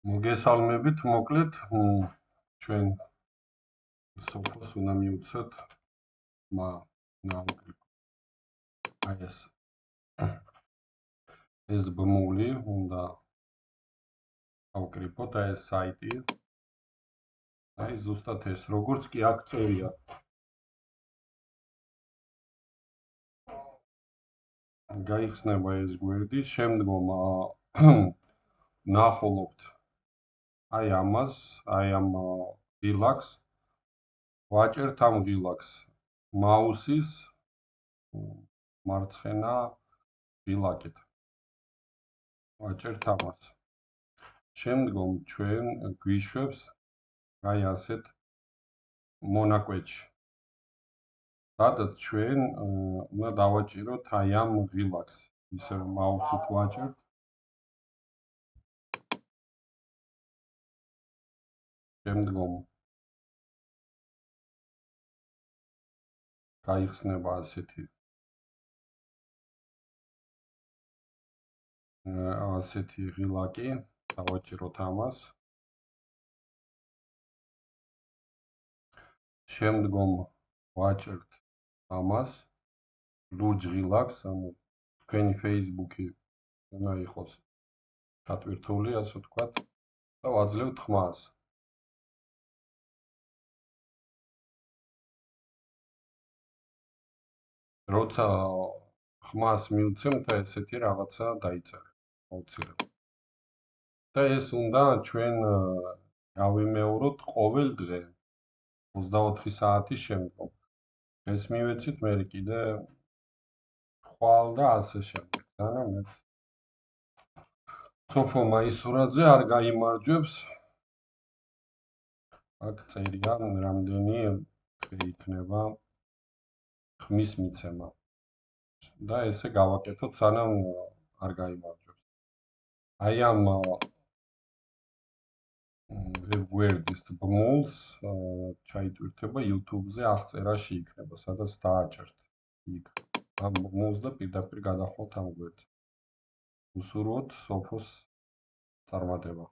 მოგესალმებით, მოკლედ, ჩვენ სოფოს უნდა მივუცეთ აი ეს ბმული უნდა ავკრიფოთ, აი ეს საიტი. აი ზუსტად ეს, როგორც კი აქ წერია. გაიხსნება ეს გვერდი, შემდგომ ნახულობთ აი ამას, აი ამ ღილაკს. ვაჭერთ ამ ღილაკს მაუსის მარცხენა ღილაკით. ვაჭერთ ამას. შემდგომ ჩვენ გვიშვებს აი ასეთ მონაკვეთში. სადაც ჩვენ უნდა დავაჭიროთ აი ამ ღილაკს. ისე მაუსით ვაჭერთ. შემდგომ გაიხსნება ასეთი ღილაკი, დავაჭიროთ ამას. შემდგომ ვაჭერთ ამას, ლურჯ ღილაკს, ანუ თქვენი Facebook-ი უნდა იყოს ჩატვირთული, ასე ვთქვათ, და ვაძლევთ ხმას. როცა ხმას მივცემთ, ესეთი რაღაცა დაიწერა, აუცილებლად. და ეს უნდა ჩვენ გავიმეოროთ ყოველ დღე 24 საათის შემდგომ. ეს მივეცით, მე კიდე ხვალ და ასე შემდეგ. და მეც სოფო მაისურაძე არ გაიმარჯვებს. აქ წერია, რამდენი დღე იქნება ხმის მიცემა. და ესე გავაკეთოთ, სანამ არ გაიმარჯვებს. აი ამ გვერდის ბმულს ჩაიტვირთება YouTube-ზე აღწერაში იქნება, სადაც დააჭერთ იქ ამ ბმულს და პირდაპირ გადახვალთ ამ გვერდს. უსურვოთ სოფოს წარმატება.